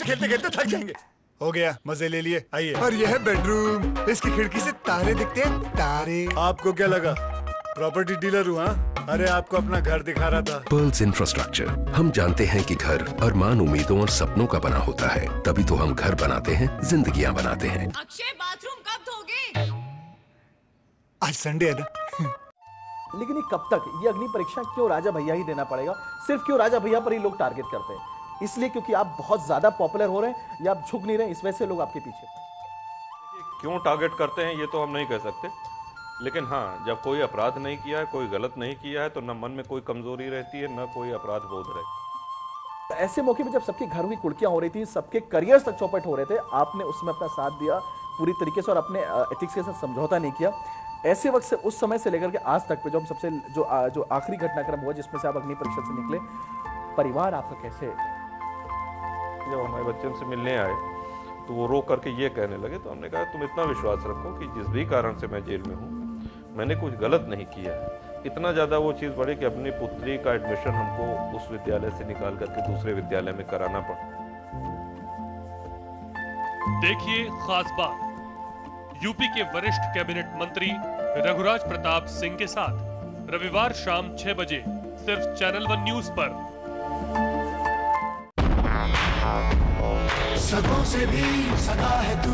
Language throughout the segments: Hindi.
खेलते खेलते थक जाएंगे। हो गया, मजे ले लिए, आइए। और यह है बेडरूम, इसकी खिड़की से तारे दिखते हैं, तारे। आपको क्या लगा प्रॉपर्टी डीलर हूँ? हाँ, अरे आपको अपना घर दिखा रहा था। Pearls infrastructure. हम जानते हैं कि घर अरमान, उम्मीदों और सपनों का बना होता है, तभी तो हम घर बनाते हैं, जिंदगियां बनाते हैं। अक्षय, बाथरूम कब धोगे? आज संडे है ना। लेकिन ये कब तक? ये अग्नि परीक्षा क्यों राजा भैया ही देना पड़ेगा? सिर्फ क्यों राजा भैया पर ही लोग टारगेट करते हैं? इसलिए क्योंकि आप बहुत ज्यादा पॉपुलर हो रहे हैं या आप झुक नहीं रहे, इस वजह से लोग आपके पीछे। क्यों टारगेट करते हैं ये तो हम नहीं कह सकते, लेकिन हाँ, जब कोई अपराध नहीं किया है, कोई गलत नहीं किया है, तो न मन में कोई कमजोरी रहती है, न कोई अपराध बोध रहता है। ऐसे मौके पे जब सबके घरों की कुर्कियां हो रही थी, सबके करियर्स तक चौपट हो रहे थे, आपने उसमें अपना साथ दिया पूरी तरीके से और अपने एथिक्स के साथ समझौता नहीं किया। ऐसे वक्त से, उस समय से लेकर के आज तक पे जो हम सबसे जो आखिरी घटनाक्रम हुआ जिसमें से आप अग्नि परीक्षा से निकले, परिवार आपका कैसे? जब हमारे बच्चे हमसे मिलने आए तो वो रो करके ये कहने लगे, तो हमने कहा तुम इतना विश्वास रखो कि जिस भी कारण से मैं जेल में हूँ, मैंने कुछ गलत नहीं किया है। इतना ज़्यादा वो चीज़ बढ़ी कि अपनी पुत्री का एडमिशन हमको उस विद्यालय से निकाल करके दूसरे विद्यालय में कराना पड़ा। देखिए खास बात, यूपी के वरिष्ठ कैबिनेट मंत्री रघुराज प्रताप सिंह के साथ रविवार शाम 6 बजे सिर्फ चैनल 1 न्यूज पर। सगों से भी सगा है तू,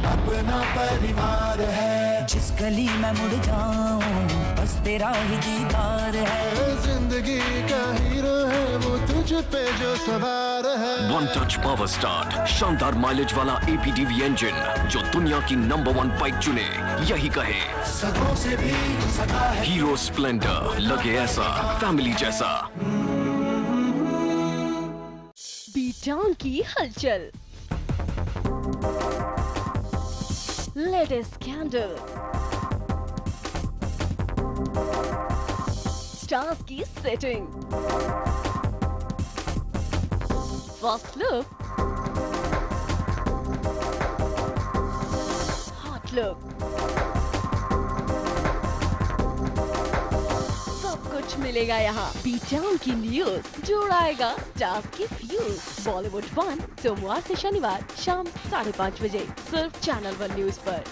अपना परिवार है। जिस गली में मुड़ जाऊं बस तेरा ही दीदार है। जिंदगी का हीरो है वो तुझ पे जो सवार है। वन टच पावर स्टार्ट, शानदार माइलेज वाला APDV इंजन, जो दुनिया की नंबर 1 बाइक चुने, यही कहे सगों से भी सगा है। हीरो स्प्लेंडर, लगे ऐसा फैमिली जैसा। बीटाउन की हलचल, लेटेस्ट स्कैंडल, स्टार्स की setting, first look, hot look, सब कुछ मिलेगा यहाँ। बीटाउन की न्यूज जोड़ाएगा स्टार्स की व्यूज। बॉलीवुड 1 सोमवार से शनिवार शाम 5:30 बजे सिर्फ चैनल 1 न्यूज पर।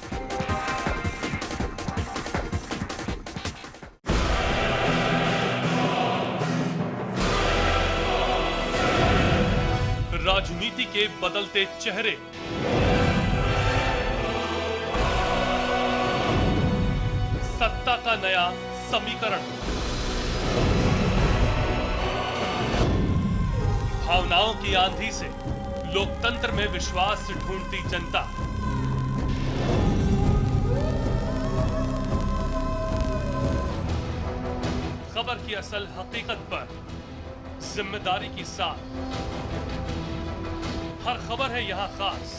राजनीति के बदलते चेहरे, सत्ता का नया समीकरण, भावनाओं की आंधी से लोकतंत्र में विश्वास ढूंढती जनता, खबर की असल हकीकत पर जिम्मेदारी की साथ, हर खबर है यहां खास,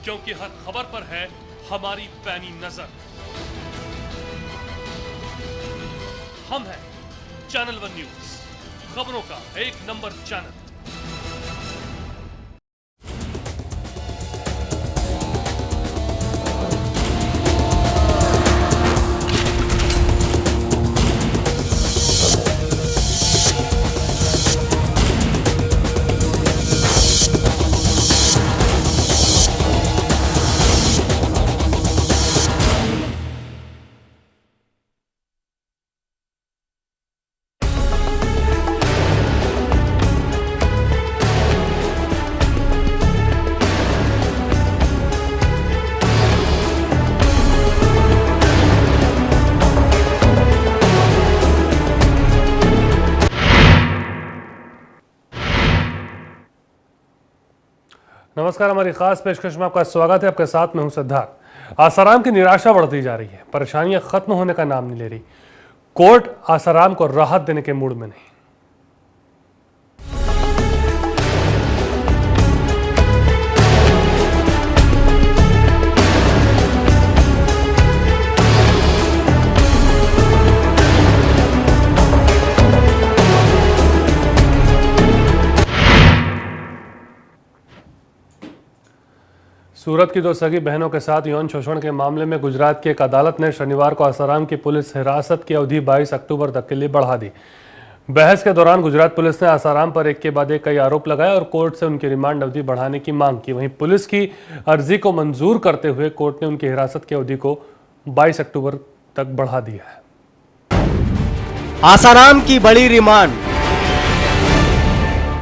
क्योंकि हर खबर पर है हमारी पैनी नजर। हम हैं चैनल 1 न्यूज, खबरों का एक नंबर चैनल। नमस्कार, हमारी खास पेशकश में आपका स्वागत है। आपके साथ मैं हूं सिद्धार्थ। आसाराम की निराशा बढ़ती जा रही है, परेशानियां खत्म होने का नाम नहीं ले रही। कोर्ट आसाराम को राहत देने के मूड में नहीं। सूरत की 2 सगी बहनों के साथ यौन शोषण के मामले में गुजरात की एक अदालत ने शनिवार को आसाराम की पुलिस हिरासत की अवधि 22 अक्टूबर तक के लिए बढ़ा दी। बहस के दौरान गुजरात पुलिस ने आसाराम पर एक के बाद एक कई आरोप लगाए और कोर्ट से उनकी रिमांड अवधि बढ़ाने की मांग की। वहीं पुलिस की अर्जी को मंजूर करते हुए कोर्ट ने उनकी हिरासत की अवधि को 22 अक्टूबर तक बढ़ा दिया है। आसाराम की बड़ी रिमांड,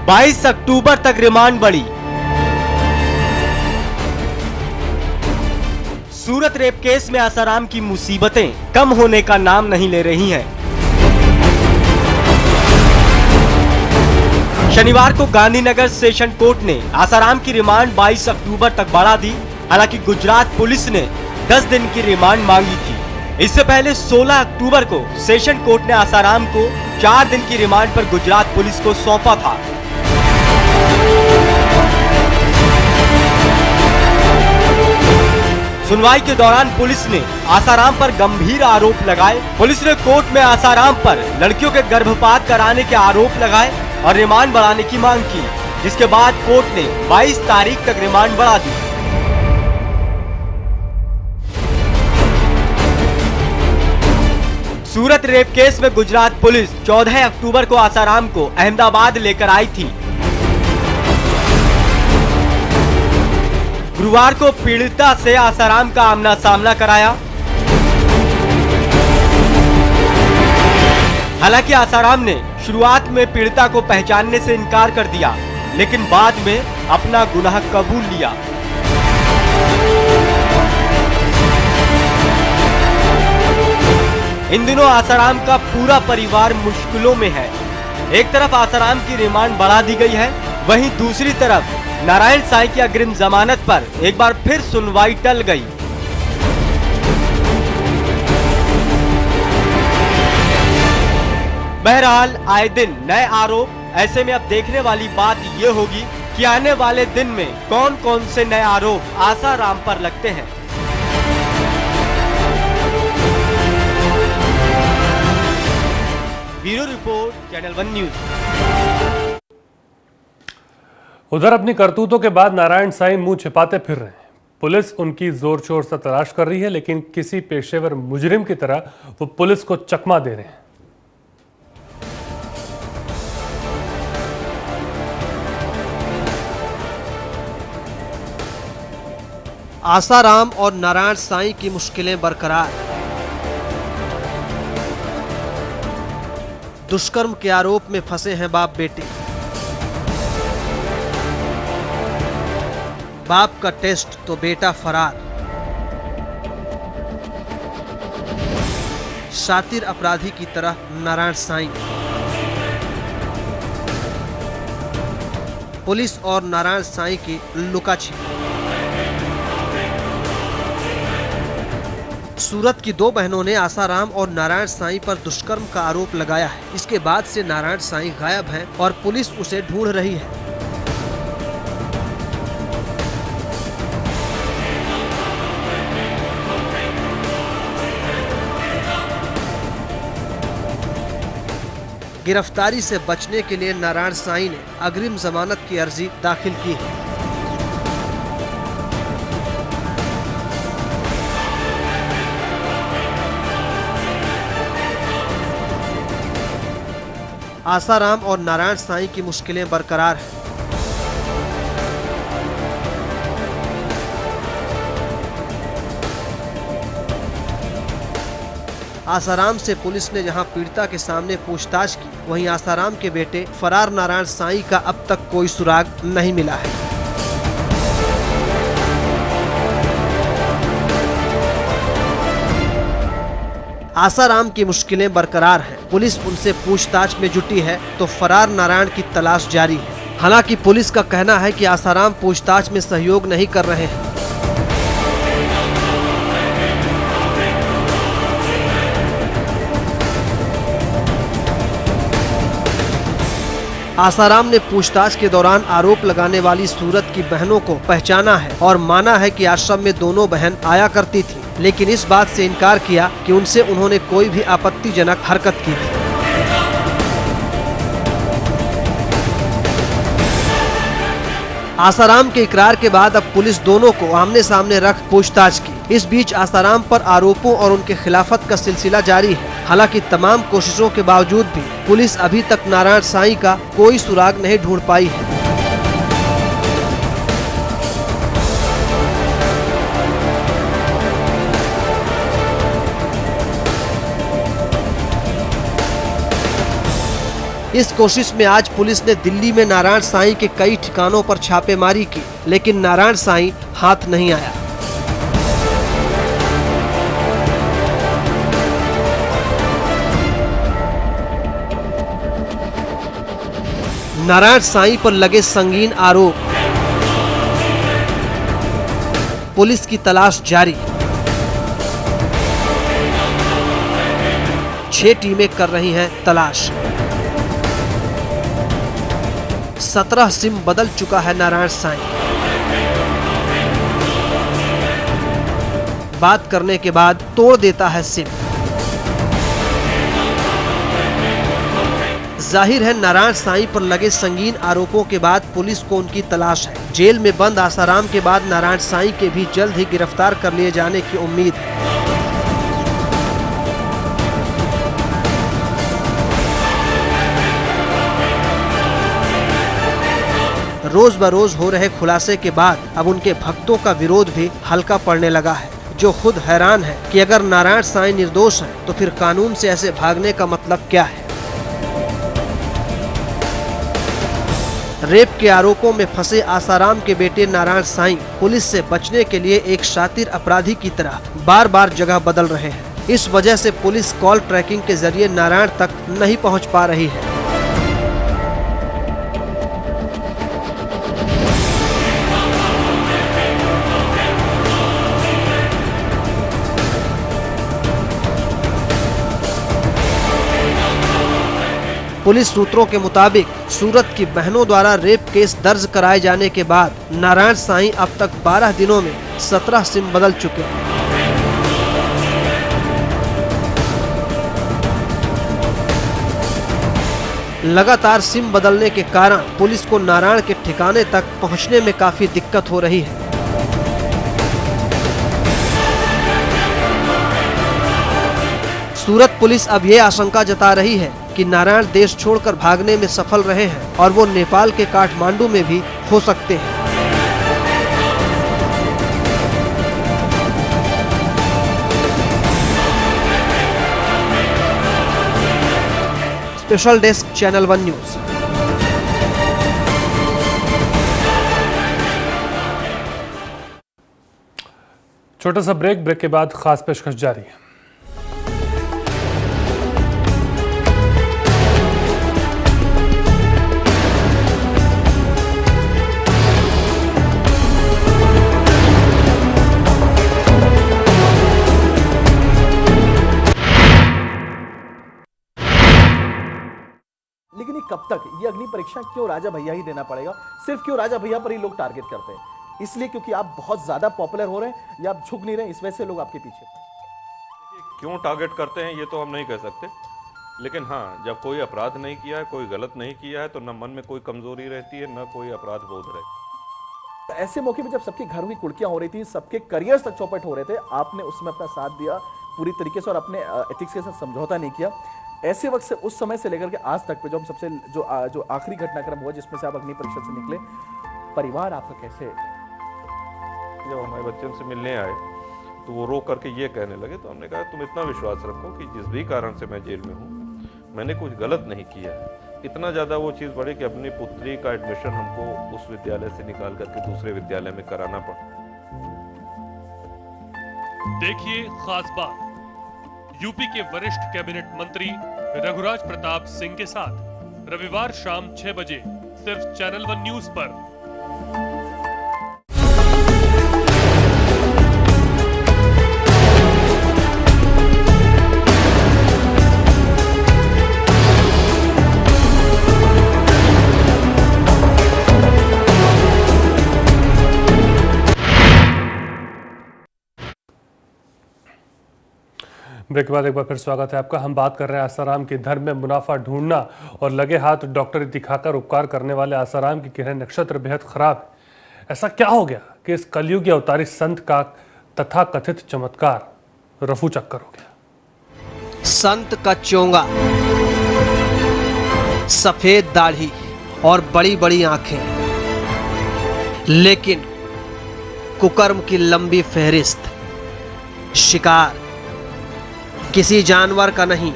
22 अक्टूबर तक रिमांड बढ़ी। सूरत रेप केस में आसाराम की मुसीबतें कम होने का नाम नहीं ले रही हैं। शनिवार को गांधीनगर सेशन कोर्ट ने आसाराम की रिमांड 22 अक्टूबर तक बढ़ा दी। हालांकि गुजरात पुलिस ने 10 दिन की रिमांड मांगी थी। इससे पहले 16 अक्टूबर को सेशन कोर्ट ने आसाराम को 4 दिन की रिमांड पर गुजरात पुलिस को सौंपा था। सुनवाई के दौरान पुलिस ने आसाराम पर गंभीर आरोप लगाए। पुलिस ने कोर्ट में आसाराम पर लड़कियों के गर्भपात कराने के आरोप लगाए और रिमांड बढ़ाने की मांग की, जिसके बाद कोर्ट ने 22 तारीख तक रिमांड बढ़ा दी। सूरत रेप केस में गुजरात पुलिस 14 अक्टूबर को आसाराम को अहमदाबाद लेकर आई थी। गुरुवार को पीड़िता से आसाराम का आमना सामना कराया। हालांकि आसाराम ने शुरुआत में पीड़िता को पहचानने से इनकार कर दिया, लेकिन बाद में अपना गुनाह कबूल लिया। इन दिनों आसाराम का पूरा परिवार मुश्किलों में है। एक तरफ आसाराम की रिमांड बढ़ा दी गई है, वहीं दूसरी तरफ नारायण साईं की अग्रिम जमानत पर एक बार फिर सुनवाई टल गई। बहरहाल आए दिन नए आरोप। ऐसे में अब देखने वाली बात ये होगी कि आने वाले दिन में कौन कौन से नए आरोप आसाराम पर लगते हैं। Bureau report, channel one news. उधर अपनी करतूतों के बाद नारायण साईं मुंह छिपाते फिर रहे हैं। पुलिस उनकी जोर शोर से तलाश कर रही है, लेकिन किसी पेशेवर मुजरिम की तरह वो पुलिस को चकमा दे रहे हैं। आसाराम और नारायण साईं की मुश्किलें बरकरार। दुष्कर्म के आरोप में फंसे हैं बाप बेटे। बाप का टेस्ट तो बेटा फरार। शातिर अपराधी की तरह नारायण साईं। पुलिस और नारायण साईं की लुकाछिपी। सूरत की 2 बहनों ने आसाराम और नारायण साईं पर दुष्कर्म का आरोप लगाया है। इसके बाद से नारायण साईं गायब हैं और पुलिस उसे ढूंढ रही है। गिरफ्तारी से बचने के लिए नारायण साईं ने अग्रिम जमानत की अर्जी दाखिल की है। आसाराम और नारायण साईं की मुश्किलें बरकरार हैं। आसाराम से पुलिस ने जहां पीड़िता के सामने पूछताछ की, वहीं आसाराम के बेटे फरार नारायण साईं का अब तक कोई सुराग नहीं मिला है। आसाराम की मुश्किलें बरकरार हैं। पुलिस उनसे पूछताछ में जुटी है तो फरार नारायण की तलाश जारी है। हालांकि पुलिस का कहना है कि आसाराम पूछताछ में सहयोग नहीं कर रहे हैं। आसाराम ने पूछताछ के दौरान आरोप लगाने वाली सूरत की बहनों को पहचाना है और माना है कि आश्रम में दोनों बहन आया करती थी, लेकिन इस बात से इनकार किया कि उनसे उन्होंने कोई भी आपत्तिजनक हरकत की थी। आसाराम के इकरार के बाद अब पुलिस दोनों को आमने सामने रख पूछताछ की। इस बीच आसाराम पर आरोपों और उनके खिलाफत का सिलसिला जारी है। हालांकि तमाम कोशिशों के बावजूद भी पुलिस अभी तक नारायण साईं का कोई सुराग नहीं ढूंढ पाई है। इस कोशिश में आज पुलिस ने दिल्ली में नारायण साईं के कई ठिकानों पर छापेमारी की, लेकिन नारायण साईं हाथ नहीं आया। नारायण साईं पर लगे संगीन आरोप, पुलिस की तलाश जारी। 6 टीमें कर रही हैं तलाश। 17 सिम बदल चुका है नारायण साईं। बात करने के बाद तोड़ देता है सिम। जाहिर है नारायण साईं पर लगे संगीन आरोपों के बाद पुलिस को उनकी तलाश है। जेल में बंद आसाराम के बाद नारायण साईं के भी जल्द ही गिरफ्तार कर लिए जाने की उम्मीद है। रोज बरोज हो रहे खुलासे के बाद अब उनके भक्तों का विरोध भी हल्का पड़ने लगा है, जो खुद हैरान है कि अगर नारायण साईं निर्दोष हैं, तो फिर कानून से ऐसे भागने का मतलब क्या है। रेप के आरोपों में फंसे आसाराम के बेटे नारायण साईं पुलिस से बचने के लिए एक शातिर अपराधी की तरह बार बार जगह बदल रहे हैं। इस वजह से पुलिस कॉल ट्रैकिंग के जरिए नारायण तक नहीं पहुंच पा रही है। पुलिस सूत्रों के मुताबिक सूरत की बहनों द्वारा रेप केस दर्ज कराए जाने के बाद नारायण साईं अब तक 12 दिनों में 17 सिम बदल चुके हैं। लगातार सिम बदलने के कारण पुलिस को नारायण के ठिकाने तक पहुंचने में काफी दिक्कत हो रही है। सूरत पुलिस अब ये आशंका जता रही है कि नारायण देश छोड़कर भागने में सफल रहे हैं और वो नेपाल के काठमांडू में भी हो सकते हैं। Special desk channel 1 news. छोटा सा ब्रेक के बाद खास पेशकश जारी है। लेकिन ये कब तक, ये अग्नि परीक्षा क्यों राजा भैया ही देना पड़ेगा? सिर्फ क्यों राजा भैया पर ही लोग टारगेट करते हैं? इसलिए क्योंकि आप बहुत ज्यादा पॉपुलर हो रहे हैं या आप झुक नहीं रहे, इस वजह से लोग आपके पीछे? क्यों टारगेट करते हैं ये तो हम नहीं कह सकते, लेकिन हाँ, जब कोई अपराध नहीं किया है, कोई गलत नहीं किया है, तो न मन में कोई कमजोरी रहती है, न कोई अपराध बोध रहता है। ऐसे मौके पे जब सबके घरों की कुर्कियां हो रही थी, सबके करियर तक चौपट हो रहे थे, आपने उसमें अपना साथ दिया पूरी तरीके से और अपने एथिक्स के साथ समझौता नहीं किया। ऐसे वक्त से, उस समय से लेकर के आज तक पे जो हम सबसे जो आखिरी घटनाक्रम हुआ जिसमें से आप अग्नि परीक्षा से निकले, परिवार आपका कैसे? जब हमारे बच्चे हमसे मिलने आए तो वो रो करके ये कहने लगे, तो हमने कहा तुम इतना विश्वास रखो कि जिस भी कारण से मैं जेल में हूँ, मैंने कुछ गलत नहीं किया है। इतना ज़्यादा वो चीज़ बढ़ी कि अपनी पुत्री का एडमिशन हमको उस विद्यालय से निकाल करके दूसरे विद्यालय में कराना पड़ा। देखिए खास बात, यूपी के वरिष्ठ कैबिनेट मंत्री रघुराज प्रताप सिंह के साथ रविवार शाम 6 बजे सिर्फ चैनल 1 न्यूज पर। ब्रेक के बाद एक बार फिर स्वागत है आपका। हम बात कर रहे हैं आसाराम के धर्म में मुनाफा ढूंढना और लगे हाथ डॉक्टरी दिखाकर उपकार करने वाले आसाराम की किरण नक्षत्र बेहद खराब है। ऐसा क्या हो गया कि इस कलयुगी अवतारी संत का तथाकथित चमत्कार रफू चक्कर हो गया? संत का चोंगा, सफेद दाढ़ी और बड़ी बड़ी आंखें, लेकिन कुकर्म की लंबी फहरिस्त। शिकार किसी जानवर का नहीं,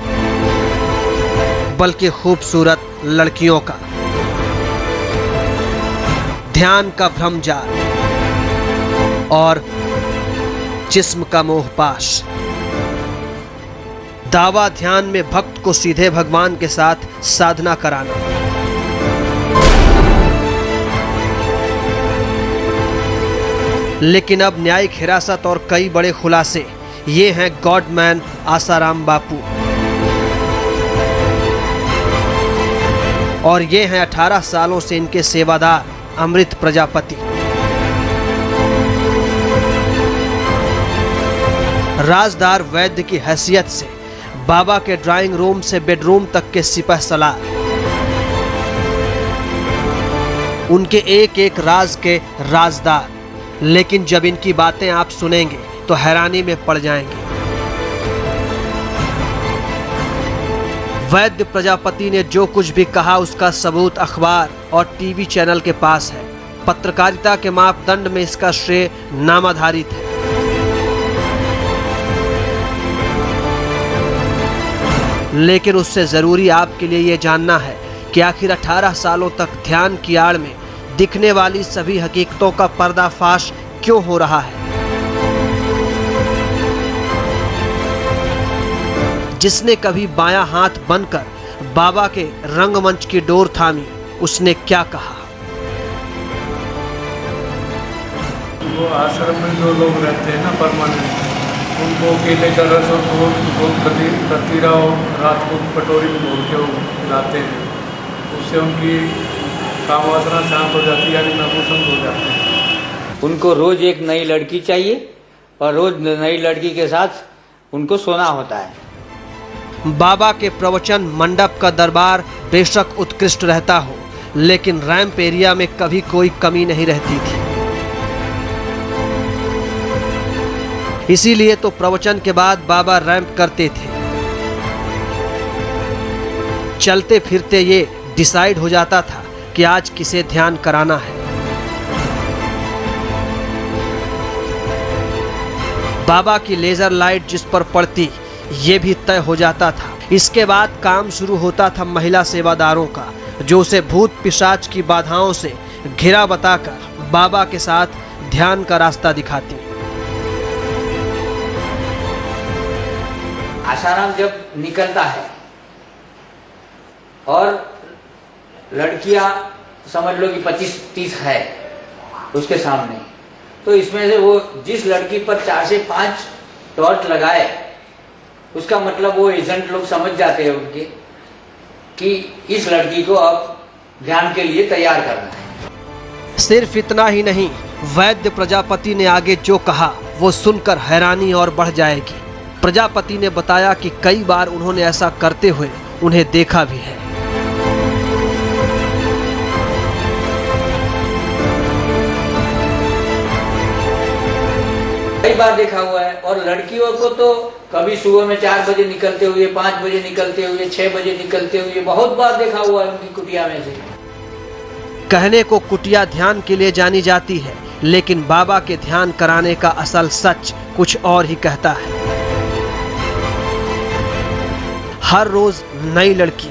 बल्कि खूबसूरत लड़कियों का। ध्यान का भ्रमजाल और जिस्म का मोहपाश। दावा ध्यान में भक्त को सीधे भगवान के साथ साधना कराना। लेकिन अब न्यायिक हिरासत और कई बड़े खुलासे। ये हैं गॉडमैन आसाराम बापू और ये हैं 18 सालों से इनके सेवादार अमृत प्रजापति। राजदार वैद्य की हैसियत से बाबा के ड्राइंग रूम से बेडरूम तक के सिपह सलार, उनके एक एक राज के राजदार। लेकिन जब इनकी बातें आप सुनेंगे तो हैरानी में पड़ जाएंगे। वैद्य प्रजापति ने जो कुछ भी कहा उसका सबूत अखबार और टीवी चैनल के पास है। पत्रकारिता के मापदंड में इसका श्रेय नामाधारित है। लेकिन उससे जरूरी आपके लिए यह जानना है कि आखिर 18 सालों तक ध्यान की आड़ में दिखने वाली सभी हकीकतों का पर्दाफाश क्यों हो रहा है। जिसने कभी बायां हाथ बनकर बाबा के रंगमंच की डोर थामी, उसने क्या कहा? वो आश्रम में जो लोग रहते हैं ना परमानेंट, उनको केले का रस और दूध कतीरा और रात को कटोरी में घोल के वो पिलाते हैं। उससे उनकी काम वासना शांत हो जाती है, यानी नपुंसक हो जाते हैं। उनको रोज एक नई लड़की चाहिए और रोज नई लड़की के साथ उनको सोना होता है। बाबा के प्रवचन मंडप का दरबार बेशक उत्कृष्ट रहता हो, लेकिन रैंप एरिया में कभी कोई कमी नहीं रहती थी। इसीलिए तो प्रवचन के बाद बाबा रैंप करते थे। चलते फिरते ये डिसाइड हो जाता था कि आज किसे ध्यान कराना है। बाबा की लेजर लाइट जिस पर पड़ती, ये भी तय हो जाता था। इसके बाद काम शुरू होता था महिला सेवादारों का, जो उसे भूत पिशाच की बाधाओं से घिरा बताकर बाबा के साथ ध्यान का रास्ता दिखाती। आसाराम जब निकलता है और लड़कियां समझ लो कि 25-30 है उसके सामने, तो इसमें से वो जिस लड़की पर 4 से 5 टॉर्च लगाए, उसका मतलब वो एजेंट लोग समझ जाते हैं उनके कि इस लड़की को अब ध्यान के लिए तैयार करना है। सिर्फ इतना ही नहीं, वैद्य प्रजापति ने आगे जो कहा वो सुनकर हैरानी और बढ़ जाएगी। प्रजापति ने बताया कि कई बार उन्होंने ऐसा करते हुए उन्हें देखा भी है। कई बार देखा हुआ है। और लड़कियों को तो कभी सुबह में 4 बजे निकलते हुए, 5 बजे निकलते हुए, 6 बजे निकलते हुए बहुत बार देखा हुआ है उनकी कुटिया में से। कहने को कुटिया ध्यान के लिए जानी जाती है, लेकिन बाबा के ध्यान कराने का असल सच कुछ और ही कहता है। हर रोज नई लड़की,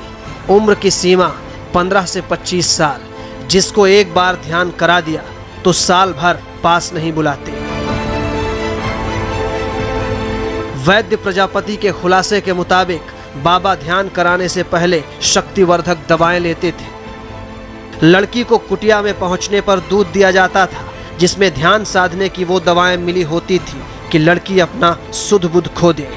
उम्र की सीमा 15 से 25 साल, जिसको एक बार ध्यान करा दिया तो साल भर पास नहीं बुलाते। वैद्य प्रजापति के खुलासे के मुताबिक बाबा ध्यान कराने से पहले शक्तिवर्धक दवाएं लेते थे। लड़की को कुटिया में पहुंचने पर दूध दिया जाता था, जिसमें ध्यान साधने की वो दवाएं मिली होती थी कि लड़की अपना सुध बुध खो दे।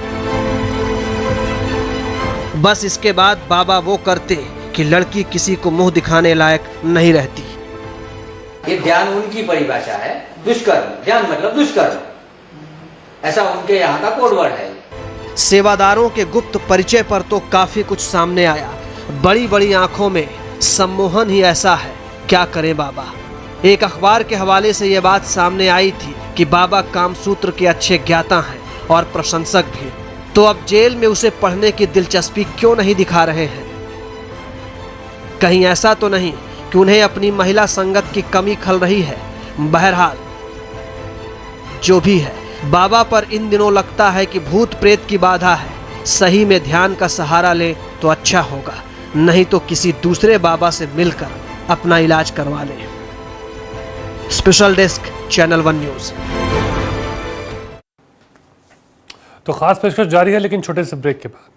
बस इसके बाद बाबा वो करते कि लड़की किसी को मुंह दिखाने लायक नहीं रहती। ये ध्यान उनकी परिभाषा है, दुष्कर्म। ध्यान मतलब दुष्कर्म, ऐसा उनके यहाँ का कोड वर्ड है। सेवादारों के गुप्त परिचय पर तो काफी कुछ सामने आया। बड़ी बड़ी आंखों में सम्मोहन ही ऐसा है, क्या करें बाबा। एक अखबार के हवाले से ये बात सामने आई थी कि बाबा कामसूत्र के अच्छे ज्ञाता हैं और प्रशंसक भी, तो अब जेल में उसे पढ़ने की दिलचस्पी क्यों नहीं दिखा रहे हैं? कहीं ऐसा तो नहीं कि उन्हें अपनी महिला संगत की कमी खल रही है? बहरहाल जो भी है, बाबा पर इन दिनों लगता है कि भूत प्रेत की बाधा है। सही में ध्यान का सहारा ले तो अच्छा होगा, नहीं तो किसी दूसरे बाबा से मिलकर अपना इलाज करवा ले। Special desk, channel 1 news. तो खास पेशकश जारी है, लेकिन छोटे से ब्रेक के बाद।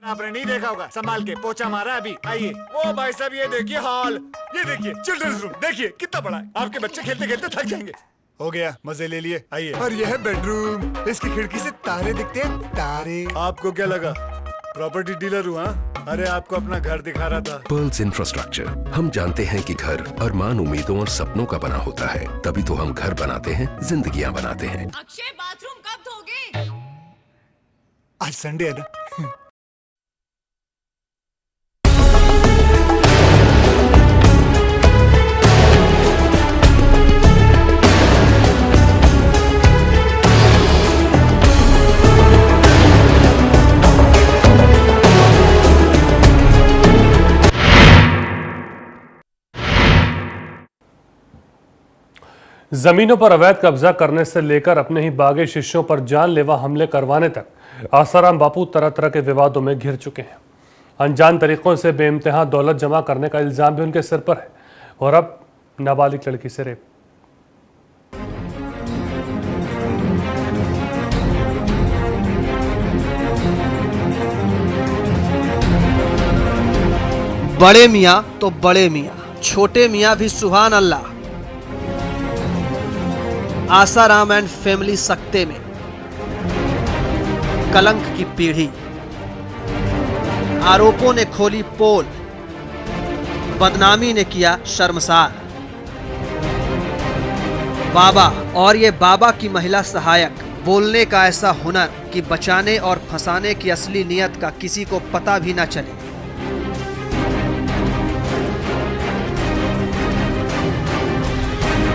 आपने नहीं देखा होगा, संभाल के पोछा मारा अभी। आइए। ओ भाई साहब, ये देखिए हॉल, ये देखिए चिल्ड्रंस रूम, देखिए कितना बड़ा है। आपके बच्चे खेलते खेलते थक जाएंगे। हो गया, मजे ले लिए। आइए। और यह है बेडरूम, इसकी खिड़की से तारे दिखते हैं, तारे। आपको क्या लगा प्रॉपर्टी डीलर हुआ? अरे आपको अपना घर दिखा रहा था। Pearls infrastructure. हम जानते हैं कि घर अरमान, उम्मीदों और सपनों का बना होता है, तभी तो हम घर बनाते हैं, जिंदगियां बनाते हैं। अक्षय, बाथरूम कब धोगे? आज संडे है ना। जमीनों पर अवैध कब्जा करने से लेकर अपने ही बागी शिष्यों पर जानलेवा हमले करवाने तक आसाराम बापू तरह तरह के विवादों में घिर चुके हैं। अनजान तरीकों से बेइंतहा दौलत जमा करने का इल्जाम भी उनके सिर पर है, और अब नाबालिग लड़की से रेप। बड़े मियाँ तो बड़े मियाँ, छोटे मियाँ भी सुभान अल्लाह। आसाराम एंड फैमिली सख्ते में कलंक की पीढ़ी। आरोपों ने खोली पोल, बदनामी ने किया शर्मसार। बाबा और ये बाबा की महिला सहायक, बोलने का ऐसा हुनर कि बचाने और फंसाने की असली नियत का किसी को पता भी ना चले।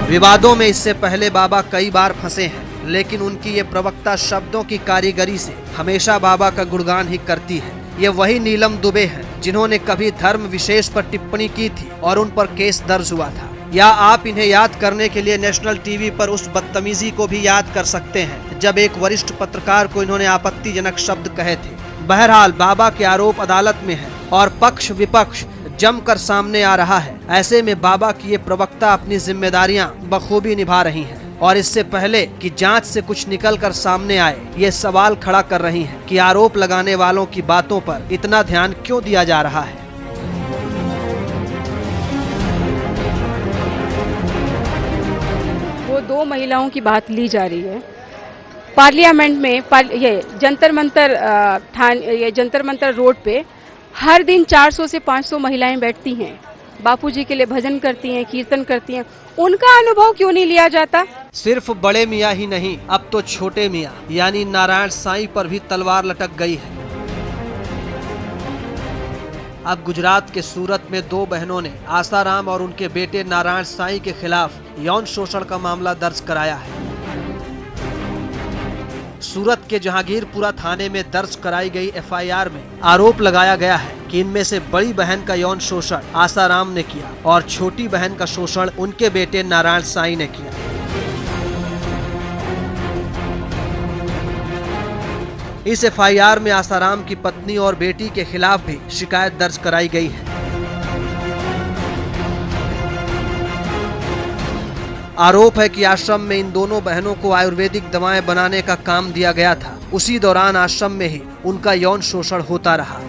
विवादों में इससे पहले बाबा कई बार फंसे हैं, लेकिन उनकी ये प्रवक्ता शब्दों की कारीगरी से हमेशा बाबा का गुणगान ही करती है। ये वही नीलम दुबे हैं जिन्होंने कभी धर्म विशेष पर टिप्पणी की थी और उन पर केस दर्ज हुआ था। या आप इन्हें याद करने के लिए नेशनल टीवी पर उस बदतमीजी को भी याद कर सकते हैं जब एक वरिष्ठ पत्रकार को इन्होंने आपत्तिजनक शब्द कहे थे। बहरहाल बाबा के आरोप अदालत में है और पक्ष विपक्ष जमकर सामने आ रहा है। ऐसे में बाबा की ये प्रवक्ता अपनी जिम्मेदारियां बखूबी निभा रही हैं और इससे पहले कि जांच से कुछ निकलकर सामने आए, ये सवाल खड़ा कर रही हैं कि आरोप लगाने वालों की बातों पर इतना ध्यान क्यों दिया जा रहा है। वो 2 महिलाओं की बात ली जा रही है। पार्लियामेंट में ये जंतर मंतर रोड पे हर दिन 400 से 500 महिलाएं बैठती हैं, बापूजी के लिए भजन करती हैं, कीर्तन करती हैं। उनका अनुभव क्यों नहीं लिया जाता? सिर्फ बड़े मियाँ ही नहीं, अब तो छोटे मियाँ यानी नारायण साईं पर भी तलवार लटक गई है। अब गुजरात के सूरत में 2 बहनों ने आसाराम और उनके बेटे नारायण साईं के खिलाफ यौन शोषण का मामला दर्ज कराया है। सूरत के जहांगीरपुरा थाने में दर्ज कराई गई एफआईआर में आरोप लगाया गया है कि इनमें से बड़ी बहन का यौन शोषण आसाराम ने किया और छोटी बहन का शोषण उनके बेटे नारायण साईं ने किया। इस एफआईआर में आसाराम की पत्नी और बेटी के खिलाफ भी शिकायत दर्ज कराई गई है। आरोप है कि आश्रम में इन दोनों बहनों को आयुर्वेदिक दवाएं बनाने का काम दिया गया था। उसी दौरान आश्रम में ही उनका यौन शोषण होता रहा।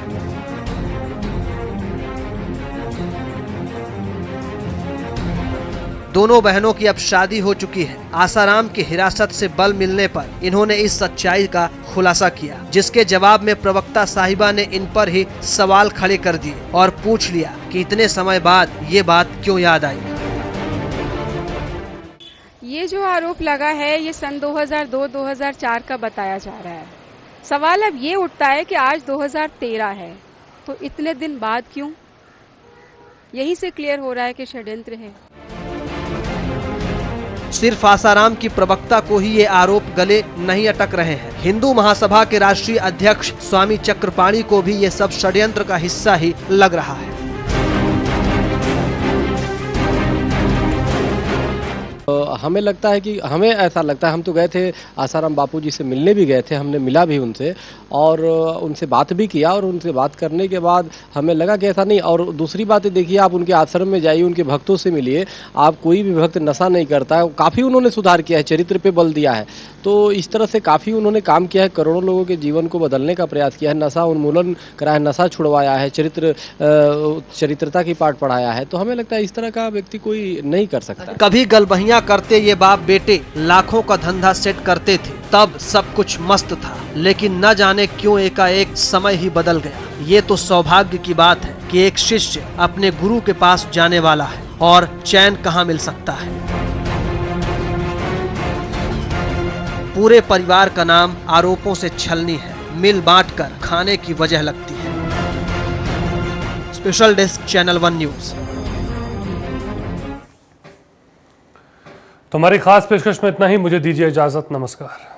दोनों बहनों की अब शादी हो चुकी है। आसाराम की हिरासत से बल मिलने पर इन्होंने इस सच्चाई का खुलासा किया, जिसके जवाब में प्रवक्ता साहिबा ने इन पर ही सवाल खड़े कर दिए और पूछ लिया कि इतने समय बाद ये बात क्यों याद आई। ये जो आरोप लगा है ये सन 2002-2004 का बताया जा रहा है। सवाल अब ये उठता है कि आज 2013 है, तो इतने दिन बाद क्यों? यही से क्लियर हो रहा है कि षड्यंत्र है। सिर्फ आसाराम की प्रवक्ता को ही ये आरोप गले नहीं अटक रहे हैं। हिंदू महासभा के राष्ट्रीय अध्यक्ष स्वामी चक्रपाणी को भी ये सब षड्यंत्र का हिस्सा ही लग रहा है। हमें लगता है कि हमें ऐसा लगता है, हम तो गए थे आसाराम बापूजी से मिलने भी गए थे, हमने मिला भी उनसे और उनसे बात भी किया और उनसे बात करने के बाद हमें लगा कि ऐसा नहीं। और दूसरी बात देखिए, आप उनके आश्रम में जाइए, उनके भक्तों से मिलिए, आप कोई भी भक्त नशा नहीं करता है। काफ़ी उन्होंने सुधार किया है, चरित्र पे बल दिया है, तो इस तरह से काफ़ी उन्होंने काम किया है, करोड़ों लोगों के जीवन को बदलने का प्रयास किया है, नशा उन्मूलन कराया, नशा छुड़वाया है, चरित्रता की पाठ पढ़ाया है। तो हमें लगता है इस तरह का व्यक्ति कोई नहीं कर सकता। कभी गलबहियां करते ये बाप बेटे लाखों का धंधा सेट करते थे, तब सब कुछ मस्त था, लेकिन न जाने क्यों एकाएक समय ही बदल गया। ये तो सौभाग्य की बात है कि एक शिष्य अपने गुरु के पास जाने वाला है, और चैन कहाँ मिल सकता है। पूरे परिवार का नाम आरोपों से छलनी है, मिल बांट कर खाने की वजह लगती है। Special desk channel 1 news. तो हमारी खास पेशकश में इतना ही, मुझे दीजिए इजाजत, नमस्कार।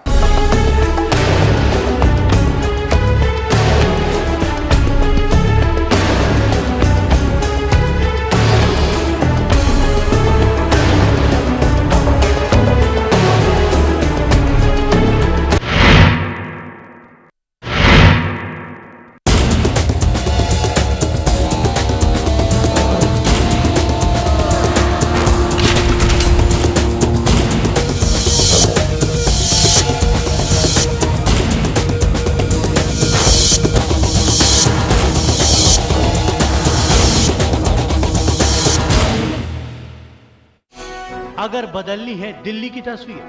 अगर बदलनी है दिल्ली की तस्वीर,